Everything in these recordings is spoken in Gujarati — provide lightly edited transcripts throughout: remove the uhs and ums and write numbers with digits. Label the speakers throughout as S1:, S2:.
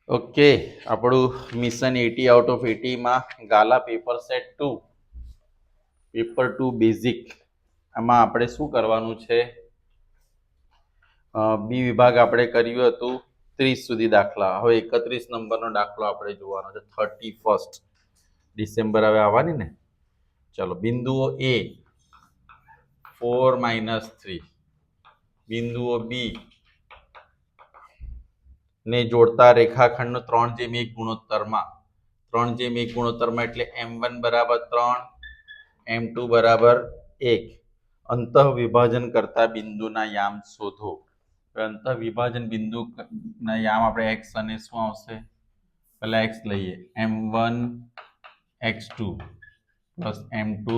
S1: ઓકે, આપણું મિશન 80 આઉટ ઓફ 80 માં ગાલા પેપર સેટ 2 પેપર 2 બેઝિક આમાં આપણે શું કરવાનું છે? બી વિભાગ આપણે કર્યું હતું 30 સુધી દાખલા. હવે 31 નંબરનો દાખલો આપણે જોવાનો છે. 31 ડિસેમ્બર હવે આવવાની ને. ચલો, બિંદુઓ એ 4 - 3, બિંદુઓ બી ને જોડતા રેખાખંડનો 3:1 ગુણોત્તરમાં 3:1 ગુણોત્તરમાં એટલે m1 બરાબર 3, m2 બરાબર 1. અંતઃ વિભાજન કરતા બિંદુના યામ શોધો. અંતઃ વિભાજન બિંદુના યામ આપણે x અને શું આવશે? પહેલા x લઈએ, m1 x2 plus m2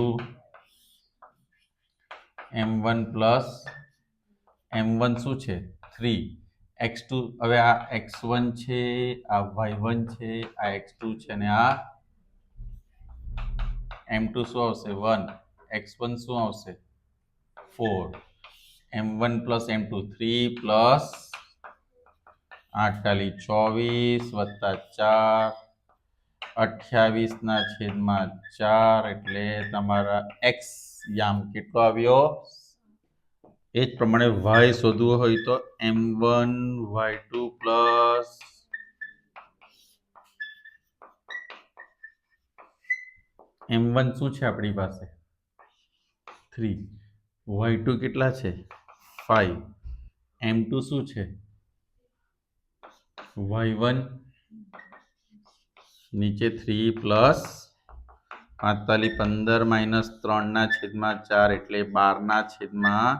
S1: m1 plus m1 શું છે? 3 x2. હવે આ x1 છે, આ y1 છે, આ x2 છે અને આ m2 શું આવશે? 1. x1 શું આવશે? 4. m1 પ્લસ m2 3 પ્લસ 8 × 24 વત્તા 4 28/4 એટલે તમારા x યામ કેટલો આવ્યો? એ જ પ્રમાણે y શોધવું હોય તો m1 y2 પ્લસ m1 શું છે આપણી પાસે? 3. y2 કેટલા છે? 5. m2 શું છે? y1 નીચે 3 પ્લસ 45 15 - 3/4 એટલે 12/,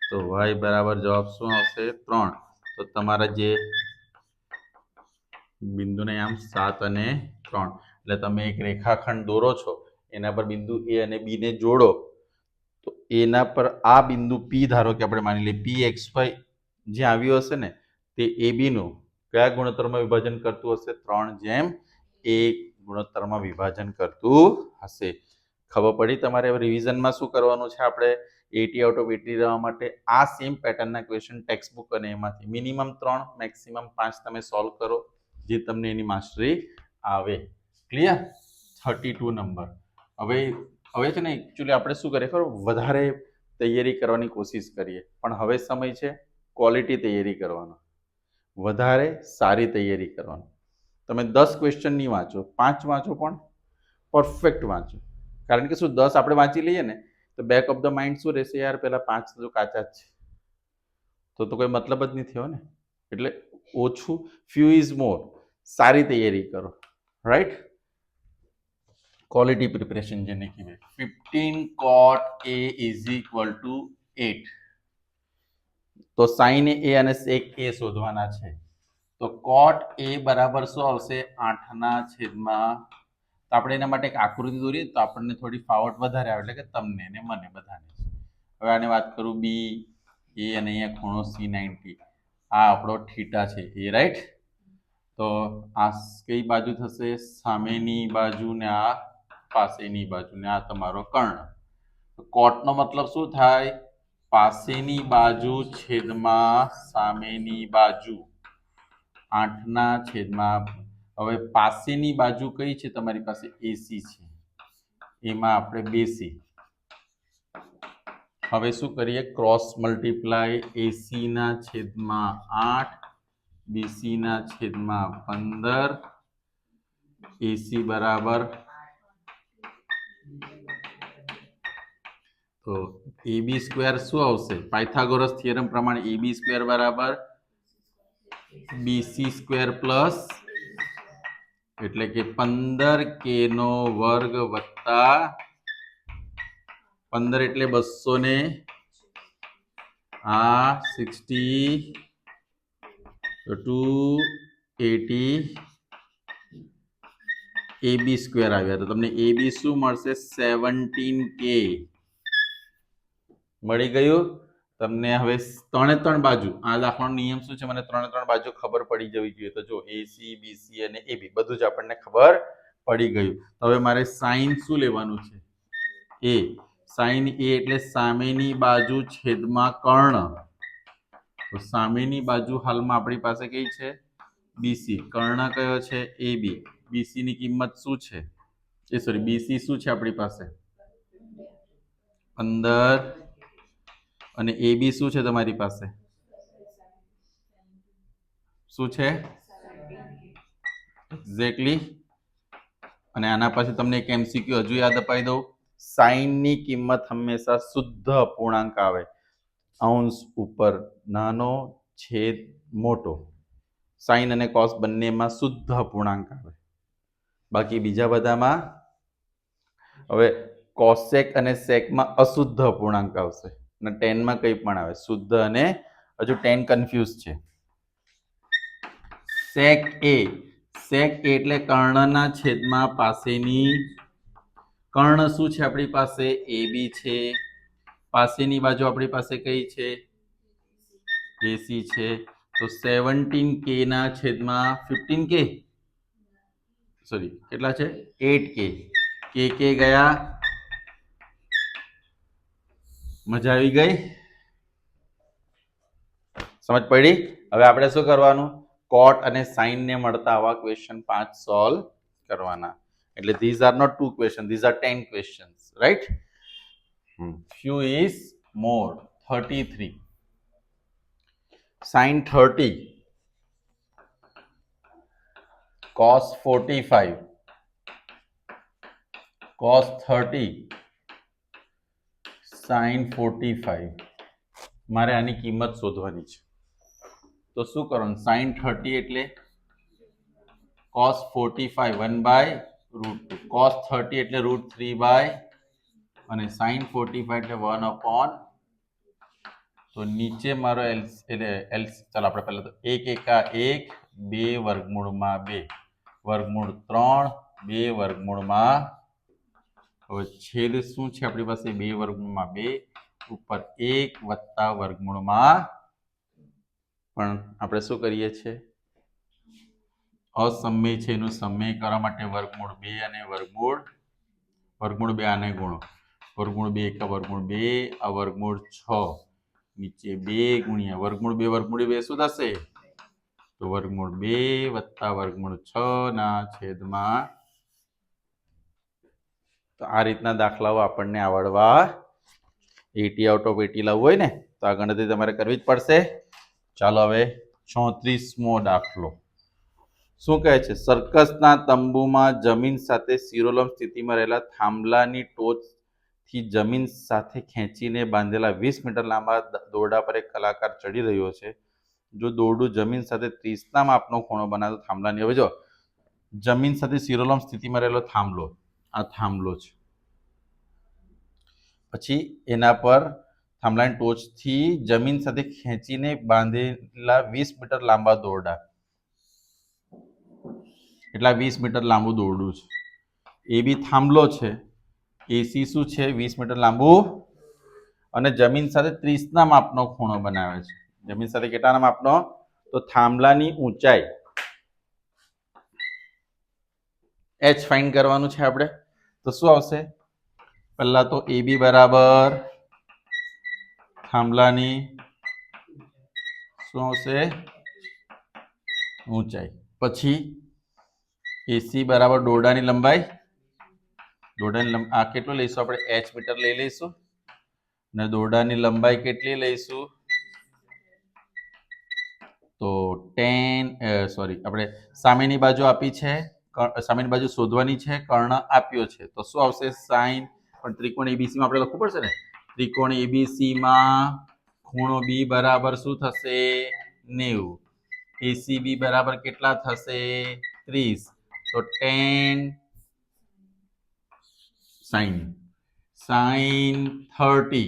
S1: તો y બરાબર જવાબ શું આવશે? 3. તો તમારા જે બિંદુને આમ 7 અને 3 એટલે તમે એક રેખાખંડ દોરો છો, એના પર બિંદુ એ અને બી ને જોડો, તો એના પર આ બિંદુ પી ધારો કે આપણે માની લઈએ pxy જે આવ્યું હશે ને તે ab નું કયા ગુણોત્તરમાં વિભાજન કરતું હશે? 3:1 ગુણોત્તરમાં વિભાજન કરતું હશે. ખબર પડી તમારે? હવે રિવિઝનમાં શું કરવાનું છે? આપણે 80 આઉટ ઓફ 80 રહેવા માટે આ સેમ પેટર્નના ક્વેશ્ચન ટેક્સ્ટ બુક અને એમાંથી મિનિમમ 3 મેક્સિમમ 5 તમે સોલ્વ કરો, જે તમને એની માસ્ટરી આવે. ક્લિયર? 32 નંબર. હવે છે ને એકચ્યુઅલી આપણે શું કરીએ ખબર? વધારે તૈયારી કરવાની કોશિશ કરીએ, પણ હવે સમય છે ક્વોલિટી તૈયારી કરવાનો, વધારે સારી તૈયારી કરવાનો. તમે 10 ક્વેશ્ચન નહીં વાંચો, 5 વાંચો, પણ પરફેક્ટ વાંચો. કારણ કે શું, 10 આપણે વાંચી લઈએ ને તો બેક ઓફ ધ માઇન્ડ શું રહેશે? યાર પેલા 5 તો કાચા જ છે, તો કોઈ મતલબ જ નહીં થયો ને. એટલે ઓછું, ફ્યુ ઇઝ મોર. સારી તૈયારી કરો, રાઈટ? ક્વોલિટી પ્રિપરેશન જેને કહેવાય. 15 cot a is equal to 8. તો sin a અને sec a શોધવાના છે. તો cot a બરાબર શું આવશે? 8/. તો આપણે એના માટે એક આકૃતિ દોરીએ તો આપણને થોડી ફાવટ વધારે આવે, એટલે કે તમને ને મને બધાને. હવે આને વાત કરું બી એ અને અહીંયા ખૂણો C90, આ આપણો થીટા છે એ, રાઈટ? તો આ કઈ બાજુ થશે? સામેની બાજુ ને આ પાસેની બાજુ ને આ તમારો કર્ણ. કોટનો મતલબ શું થાય? પાસેની બાજુ છેદમાં સામેની બાજુ 8/. હવે પાસેની બાજુ કઈ છે તમારી પાસે? એસી છે, એમાં આપણે બેસી. હવે શું કરીએ? Cross multiply. AC/8 BC/15. એસી બરાબર, તો AB સ્ક્વેર શું આવશે? પાયથાગોરસ થિયરમ પ્રમાણે AB સ્ક્વેર બરાબર BC સ્ક્વેર પ્લસ, એટલે કે 15k નો વર્ગ વત્તા 15 એટલે 200 ને આ 60 to 280 AB સ્ક્વેર આવ્યા. તો તમને AB શું મળશે? 17k મળી ગયું તમને. હવે 3 બાજુ, આ દાખલાનો નિયમ શું છે? મને 3 બાજુ ખબર પડી જવી જોઈએ. તો જો AC BC અને AB બધું જ આપણને ખબર પડી ગયું. હવે મારે સાઈન શું લેવાનું છે? એ. સાઈન એ એટલે સામેની બાજુ છેદમાં કર્ણ. તો સામેની બાજુ હાલમાં આપણી પાસે કઈ છે? બીસી, કર્ણ કયો છે એબી, બીસી ની કિંમત શું છે એ સોરી બીસી શું છે આપણી પાસે 15 અને એબી શું છે તમારી પાસે શું છે એક્ઝેક્ટલી. અને આના પછી તમને એક એમસીક્યુ હજુ યાદ અપાઈ દઉં, સાઈન ની કિંમત હંમેશા શુદ્ધ અપૂર્ણાંક આવે, અંશ ઉપર નાનો છેદ મોટો, સાઈન અને કોસ બંનેમાં શુદ્ધ અપૂર્ણાંક આવે, બાકી બીજા બધામાં હવે કોસેક અને સેકમાં અશુદ્ધ અપૂર્ણાંક આવશે અને ટેનમાં કંઈ પણ આવે શુદ્ધ અને હજુ ટેન કન્ફ્યુઝ છે. સેક એ એટલે કર્ણના છેદમાં પાસેની, કર્ણ શું છે આપણી પાસે એ બી છે, પાસેની બાજુ આપણી પાસે કઈ છે એસી છે, તો 17k ના છેદમાં 15k સોરી કેટલા છે 8k, કે ગયા, મજા આવી ગઈ, સમજ પડી. હવે આપણે શું કરવાનું, કોટ અને સાઇન ને મળતા આવા ક્વેશ્ચન 5 સોલ્વ કરવાના. એટલે these are not 2 question, these are 10 questions, right. few is more 33 sin 30 cos 45 cos 30 sin 45. મારે આની કિંમત શોધવાની છે, તો શું કરવાનું, sin 30 એટલે cos 45 1/√2, cos 30 એટલે √3 અને sin 45 એટલે 1/, તો નીચે મારો ચાલો આપણે પહેલા તો 1 એકા 1 2 વર્ગમૂળમાં 2 વર્ગમૂળ 3 2 વર્ગમૂળમાં, હવે છેદ શું છે આપણી પાસે 2 વર્ગમૂળમાં 2 ઉપર 1 વત્તા વર્ગમૂળમાં, પણ આપણે શું કરીએ છીએ અસમય છે એનું સમય કરવા માટે વર્ગમૂળ 2 અને વર્ગમૂળ 2 આને ગુણો, વર્ગમૂળ 2 એકા વર્ગમૂળ 2 આ વર્ગમૂળ 6 નીચે 2 ગુણ્યા વર્ગમૂળ 2 શું થશે, તો વર્ગમૂળ 2 વત્તા વર્ગમૂળ 6 ના છેદમાં, તો આ રીતના દાખલાઓ આપણને આવડવા, 80 આઉટ ઓફ 80 લાવવું હોય ને તો આ ગણતરી તમારે કરવી જ પડશે. ચાલો હવે 34મો દાખલો શું કહે છે, સર્કસના તંબુમાં જમીન સાથે શિરોલંબ સ્થિતિમાં રહેલા થાંભલાની ટોચથી જમીન સાથે ખેંચીને બાંધેલા 20 મીટર લાંબા દોરડા પર એક કલાકાર ચડી રહ્યો છે. જો દોરડું જમીન સાથે 30ના માપનો ખૂણો બનાવે તો થાંભલાની, હવે જો જમીન સાથે શિરોલંબ સ્થિતિમાં રહેલો થાંભલો, આ થાંભલો છે, પછી એના પર થાંભલાની ટોચથી જમીન સાથે ખેંચીને બાંધેલા 20 મીટર લાંબા દોરડા, એટલા 20 મીટર લાંબુ દોરડું છે, એ બી થાંભલો છે, એસી શું છે 20 મીટર લાંબુ અને જમીન સાથે 30ના માપનો ખૂણો બનાવે છે. જમીન સાથે કેટલાના માપનો, તો થાંભલાની ઊંચાઈ h ફાઇન્ડ કરવાનું છે આપણે, તો શું આવશે, પહેલા તો એ બી બરાબર થાંભલાની શું આવશે ઊંચાઈ, પછી એસી બરાબર દોરડાની લંબાઈ, આ કેટલું લઈશું આપણે h મીટર લઈ લઈશું અને દોરડાની લંબાઈ કેટલી લઈશું, તો 10 સોરી આપણે સામેની બાજુ આપી છે, સામેની બાજુ શોધવાની છે, કર્ણ આપ્યો છે, તો શું આવશે સાઈન, પણ ત્રિકોણ એબીસી માં આપણે લખવું પડશે ને, ત્રિકોણ એબીસી માં ખૂણો બી બરાબર શું થશે 90, એસીબી બરાબર કેટલા થશે 30, તો 10 સાઈન 30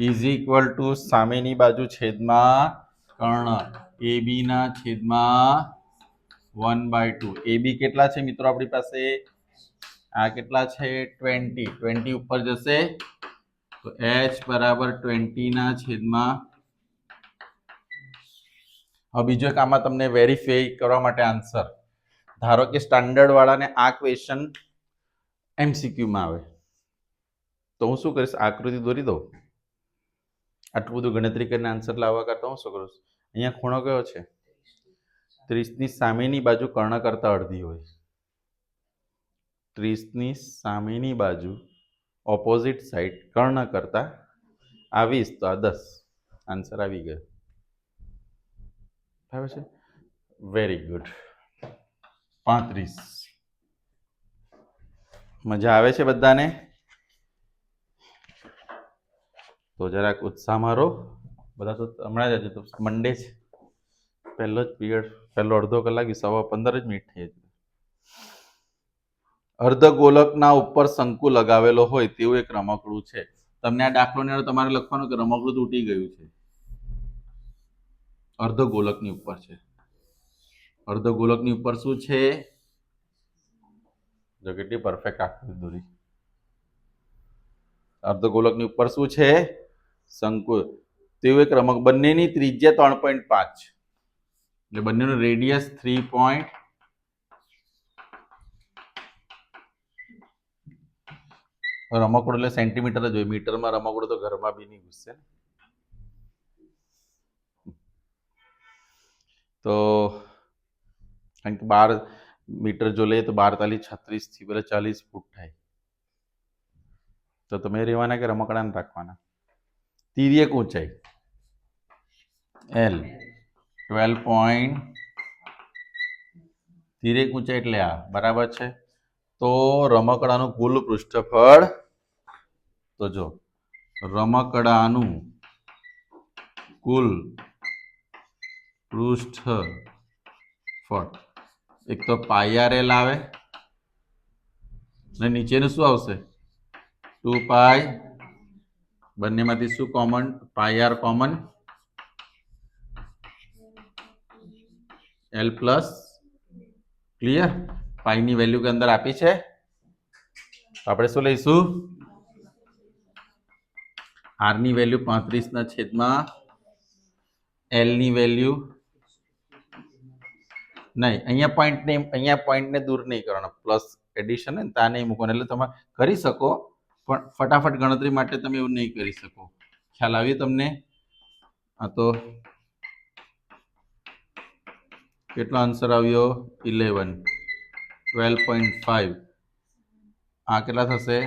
S1: ઇઝ ઇક્વલ ટુ સામેની બાજુ છેદમાં કર્ણ એબી ના છેદમાં 1/2, એબી કેટલા છે મિત્રો આપણી પાસે, આ કેટલા છે 20 ઉપર જશે તો h બરાબર 20 ના છેદમાં, હવે બીજો એક આમાં તમને વેરીફાઈ કરવા માટે આન્સર, ધારો કે સ્ટાન્ડર્ડ વાળાને આ ક્વેશ્ચન MCQ માં આવે તો હું શું કરીશ, આકૃતિ દોરી દઉં, આટલું બધું ગણતરી કરીને આન્સર લાવવા કરતા હું શું કરું, અહીંયા ખૂણો કયો છે 30ની સામેની બાજુ કર્ણ કરતા અડધી હોય. 30ની સામેની બાજુ ઓપોઝિટ સાઈડ કર્ણ કરતા આ 20 તો આ 10. આન્સર આવી ગયો. બરાબર છે. Very good. 35. મજા આવે છે બધાને? તો જરાક ઉત્સાહ મારો. બધા તો હમણાં જ તો મંડે છે, પહેલો જ પીરિયડ, પહેલો અડધો કલાક 15 જ મિનિટ થઈ. અર્ધગોલકના ઉપર શંકુ લગાવેલો હોય તેવું એક રમકડું છે. તમને આ દાખલો ને તમારે લખવાનું કે રમકડું તૂટી ગયું છે. અર્ધગોલકની ઉપર છે. અર્ધગોલકની ઉપર શું છે? જો કેટલી પરફેક્ટ આકૃતિ દોરી. અર્ધગોલકની ઉપર શું છે? શંકુ. તેવું એક રમક. બંનેની ત્રિજ્યા 3.5, એટલે બંનેનું રેડિયસ 3. રમકડું એટલે સેન્ટીમીટર જ હોય. મીટરમાં રમકડું તો ઘરમાં બી નહીં ઘૂસશે. તો કારણ કે 12 મીટર જો લઈએ તો 12 36 થી 40 ફૂટ થાય. તો તમે રહેવાના કે રમકડાને રાખવાના? તિર્યક ઊંચાઈ L 12. તિર્યક ઊંચાઈ એટલે આ બરાબર છે. તો રમકડાનું કુલ પૃષ્ઠફળ, તો જો રમકડાનું કુલ પૃષ્ઠફળ એક તો πr_l આવે અને નીચેનું શું આવશે? 2π. બંનેમાંથી શું common? πr common, l plus. Clear? પાઈની વેલ્યુ કે અંદર આપી છે. આપણે શું લઈશું? r ની વેલ્યુ 35/, l ની વેલ્યુ નહીં, અહીંયા પોઈન્ટને દૂર નહીં કરવાનો. પ્લસ એડિશન ને ત્યાં નહીં મૂકવાનું. એટલે તમે કરી શકો પણ ફટાફટ ગણતરી માટે તમે એવું નહીં કરી શકો. ખ્યાલ આવ્યો તમને? આ તો કેટલો આન્સર આવ્યો? 11. 12.5. આ કેટલા થશે?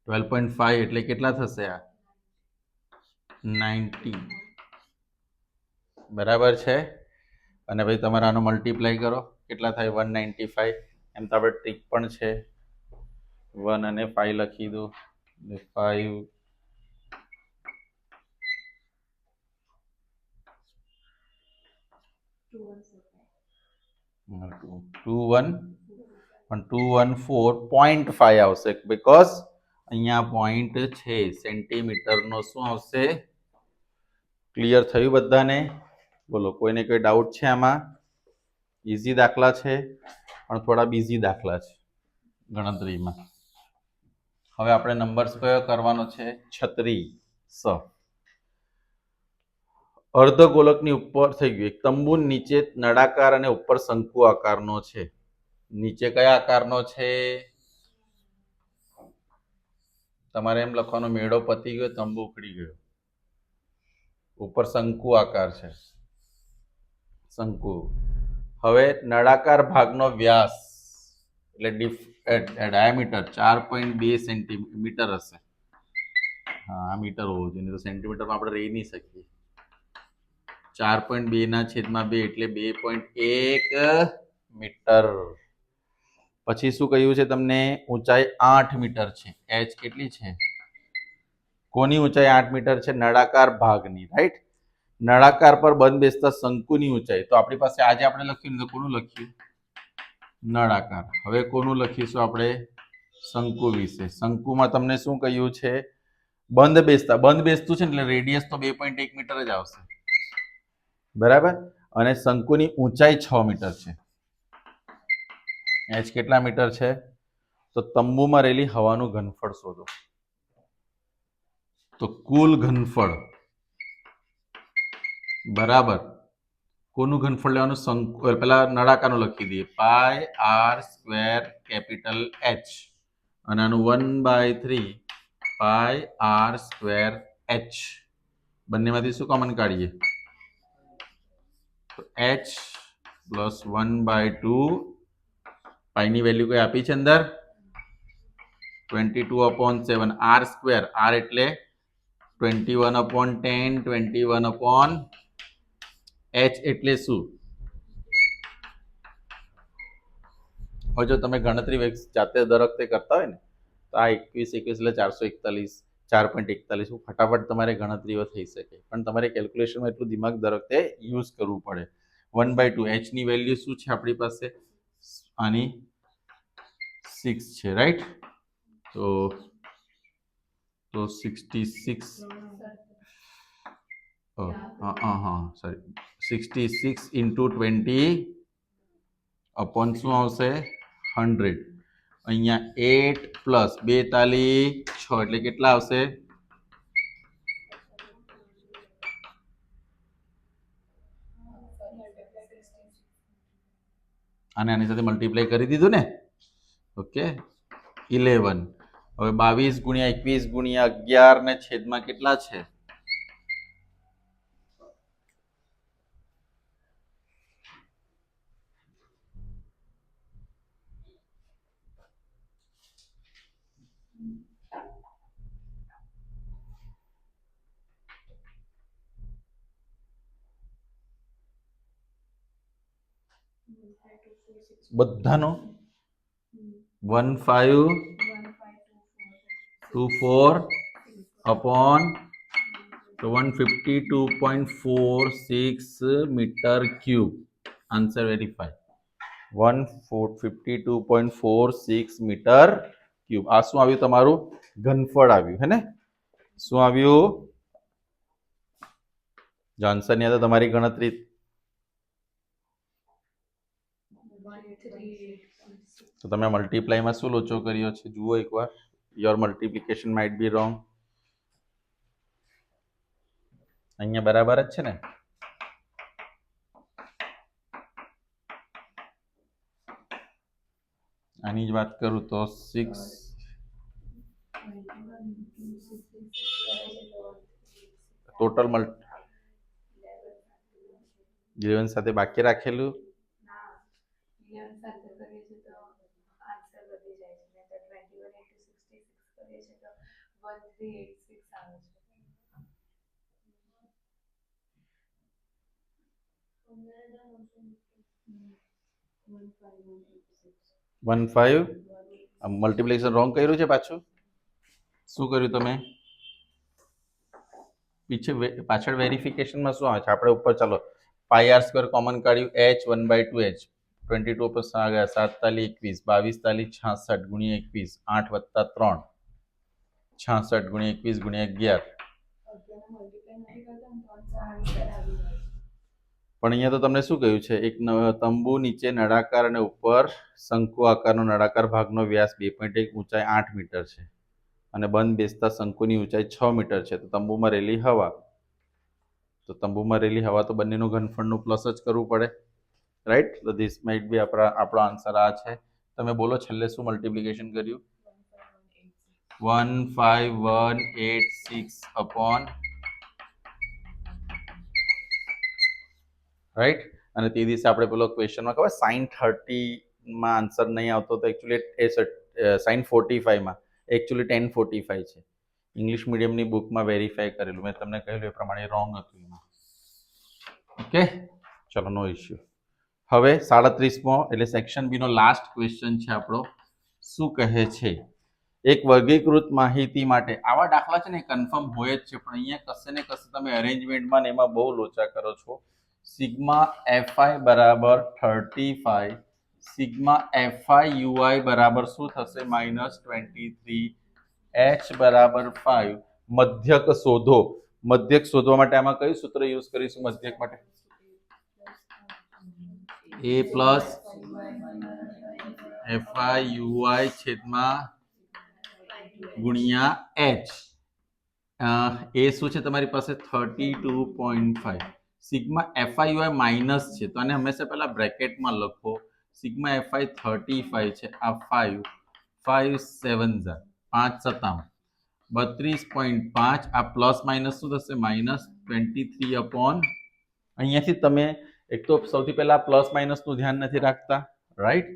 S1: 12.5 એટલે કેટલા થશે? આ 90. બરાબર છે. અને ભાઈ તમારે આનો મલ્ટીપ્લાય કરો, કેટલા થાય? 195. એમ તો આપણે ટ્રીક પણ છે. 1 અને 5 લખી દો. 5 214.5 આવશે, બીકોઝ અહીંયા પોઈન્ટ છે. સેન્ટીમીટરનો શું આવશે? ક્લિયર થયું બધાને? બોલો, કોઈને કોઈ ડાઉટ છે આમાં? ઇઝી દાખલા છે પણ થોડા બીઝી દાખલા છે ગણતરીમાં. હવે આપણે નંબર્સ કયો કરવાનો છે? 36. અર્ધગોલકની ઉપર થઈ ગયું. એક તંબુ નીચે નળાકાર અને ઉપર શંકુ આકારનો છે. નીચે કયા આકારનો છે? તમારે એમ લખવાનો મેળો પતી ગયો, તંબુ ઉખડી ગયો. ઉપર શંકુ આકાર છે. શંકુ. હવે નળાકાર ભાગનો વ્યાસ એટલે ડાયામીટર 4.2 સેન્ટીમીટર હશે. હા, આ મીટર હોવું જોઈએ, તો સેન્ટીમીટરમાં આપણે રહી નહીં શકીએ. 4.2/2 એટલે 2.1 મીટર. પછી શું કહ્યું છે તમને? ઊંચાઈ 8 મીટર છે. h કેટલી છે? કોની ઊંચાઈ 8 મીટર છે? નળાકાર ભાગની, રાઈટ? નળાકાર પર બંધ બેસતા શંકુની ઊંચાઈ. તો આપણી પાસે આજે આપણે લખ્યું ને, તો કોનું લખ્યું? નળાકાર. હવે કોનું લખીશું આપણે? શંકુ વિશે. શંકુમાં તમને શું કહ્યું છે? બંધ બેસતું છે એટલે રેડિયસ તો 2.1 મીટર જ આવશે. બરાબર? અને શંકુની ઊંચાઈ 6 મીટર છે. h કેટલા મીટર છે? તો તંબુમાં રહેલી હવાનું ઘનફળ શોધો. તો કુલ ઘનફળ બરાબર કોનું ઘનફળ લેવાનું? શંકુ. પેલા નળાકારનું લખી દઈએ. πr² કેપિટલ H અને આનું 1/3 πr² H. બંનેમાંથી શું કોમન કાઢીએ? h પ્લસ 1/2 પાઈની વેલ્યુ કઈ આપી છે અંદર 22/7 r સ્ક્વેર r એટલે 21/10 21/h એટલે શું? હવે જો તમે ગણતરી જાતે દર વખતે કરતા હોય ને તો આ 21 એટલે 441 4.41 ફટાફટ તમારે ગણતરીઓ થઈ શકે, પણ તમારે કેલ્ક્યુલેશનમાં એટલું દિમાગ દર વખતે યુઝ કરવું પડે. 1/2 h ની વેલ્યુ શું છે આપણી પાસે? આની 6 છે, રાઈટ? તો 66 સોરી 66 ઇન્ટુ 20 અપોન શું આવશે 100. અહીંયા 8 પ્લસ 2 તાલી 6 એટલે કેટલા આવશે? આને આની સાથે મલ્ટીપ્લાય કરી દીધું ને? ઓકે 11. હવે 22 ગુણ્યા 21 ગુણ્યા 11 ને છેદમાં કેટલા છે? બધાનો 1524 upon 152.46 metre cube. Answer verify 152.46 metre cube. આ શું આવ્યું? તમારું ઘનફળ આવ્યું, હે ને? શું આવ્યું? જોન્સન ની તો તમારી ગણતરી તો તમે મલ્ટીપ્લાયમાં શું લોચો કર્યો છે જુઓ એકવાર. Your multiplication might be wrong. અહીંયા બરાબર જ છે ને? આની જ વાત કરું તો 6 ટોટલ 11 સાથે બાકી રાખેલું મલ્ટીપ્લિકેશન રોંગ કર્યું છે પાછું. શું કર્યું તમે? પાછળ વેરિફિકેશનમાં શું આવે છે? આપણે ઉપર ચાલો પાઈ આર સ્ક્વેર કોમન કાઢ્યું h 1/2 h 22 પર 7 તાલી 21 22 તાલી 66 ગુણ્યા 21 8 વત્તા 3 66 ગુણ્યા 21 ગુણ્યા 11. પણ અહીંયા તો તમને શું કહ્યું છે? એક તંબુ નીચે નળાકાર અને ઉપર શંકુ આકારનો નળાકાર ભાગનો વ્યાસ 2.1 ઊંચાઈ 8 મીટર છે અને બંધ બેસતા શંકુની ઊંચાઈ 6 મીટર છે. તો તંબુમાં રહેલી હવા તો બંનેનું ઘનફળનું પ્લસ જ કરવું પડે, રાઈટ? તો ધીસ માઇટ બી આપણો આન્સર આ છે. તમે બોલો છેલ્લે શું મલ્ટીપ્લિકેશન કર્યું? 15186 અપોન, રાઈટ? અને તે દિવસે આપણે પેલો ક્વેશ્ચનમાં ખબર sin 30 માં આન્સર નહીં આવતો તો એકચ્યુઅલી sin 45 માં એકચ્યુઅલી 1045 છે. ઇંગ્લિશ મીડિયમની બુકમાં વેરીફાઈ કરેલું, મેં તમને કહેલું એ પ્રમાણે રોંગ હતું એમાં. ઓકે ચલો, નો ઇશ્યુ. હવે 37મો એટલે સેક્શન બી નો લાસ્ટ ક્વેશ્ચન છે આપણો. શું કહે છે? એક વર્ગીકૃત માહિતી માટે આવા દાખલા છે ને કન્ફર્મ હોય જ છે, પણ અહીંયા કશે ને કશે તમે અરેન્જમેન્ટમાં ને એમાં બહુ લોચા કરો છો. સિગ્મા એફઆઈ બરાબર 35, સિગ્મા એફઆઈ યુઆઈ બરાબર શું થશે? -23, h બરાબર 5. મધ્યક શોધો. મધ્યક શોધવા માટે આમાં કયું સૂત્ર યુઝ કરીશું મધ્યક માટે? a પ્લસ એફઆઈ યુઆઈ છેદમાં ગુણ્યા h. એ શું છે તમારી પાસે? 32.5. સિગ્મા એફઆઈ યુઆઈ માઇનસ છે તો આને હંમેશા પહેલા બ્રેકેટમાં લખો. સિગ્મા એફઆઈ 35 છે, આ 5 5 7 5 57 32.5. આ પ્લસ માઇનસ શું થશે? -23 અપોન, અહીંયાથી તમે એક તો સૌથી પહેલા પ્લસ માઇનસનું ધ્યાન નથી રાખતા, રાઈટ.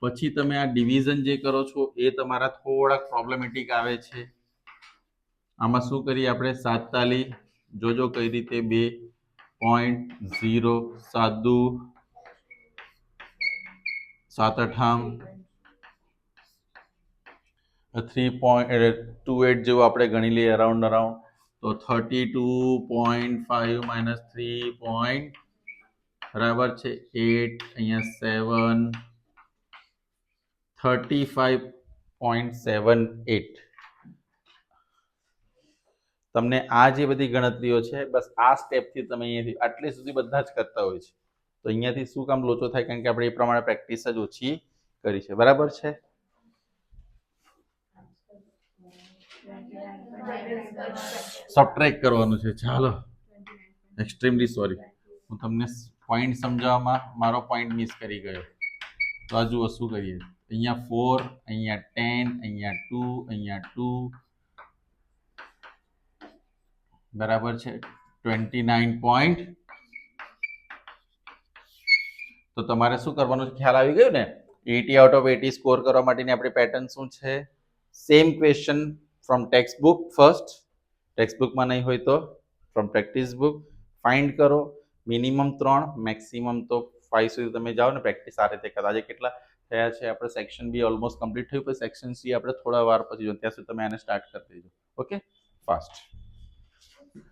S1: પછી તમે આ ડિવિઝન જે કરો છો એ તમારા થોડાક પ્રોબ્લેમેટિક આવે છે. આમાં શું કરીએ આપણે? 47 જોજો કઈ રીતે 2.0 સાદું 7 અઠામ 3.28 જેવું આપણે ગણી લઈએ અરાઉન્ડ તો 32.5 માઇનસ 3. બરાબર છે 8, અહીંયા 7, 35.78. તમને આ જે બધી ગણતરીઓ છે બસ આ સ્ટેપથી તમે અહીંયાથી આટલી સુધી બધા જ કરતા હોય છે. તો અહીંયાથી શું કામ લોચો થાય? કારણ કે આપણે એ પ્રમાણે પ્રેક્ટિસ જ ઓછી કરી છે. બરાબર છે. સબટ્રેક્ટ કરવાનું છે. ચાલો, એક્સ્ટ્રીમલી સોરી, હું તમને પોઈન્ટ સમજાવવામાં મારો પોઈન્ટ મિસ કરી ગયો. તો આ જુઓ શું કરીએ. અહીંયા 4, અહીંયા 10, અહીંયા 2, અહીંયા 2, બરાબર છે 29 પોઈન્ટ. તો તમારે શું કરવાનું છે? ખ્યાલ આવી ગયો ને? 80 આઉટ ઓફ 80 સ્કોર કરવા માટેની આપણી પેટર્ન શું છે? Same question from textbook first, ટેક્સ્ટ બુકમાં નહીં હોય તો ફ્રોમ પ્રેક્ટિસ બુક ફાઇન્ડ કરો. મિનિમમ 3, મેક્સિમમ તો 5 સુધી તમે જાઓ ને પ્રેક્ટિસ આ રીતે કરો. આજે કેટલા થયા છે? આપણે સેક્શન બી ઓલમોસ્ટ કમ્પ્લીટ થયું, પછી સેક્શન સી આપણે થોડા વાર પછી જો, ત્યાં સુધી તમે આને સ્ટાર્ટ કરી દેજો. Okay, fast.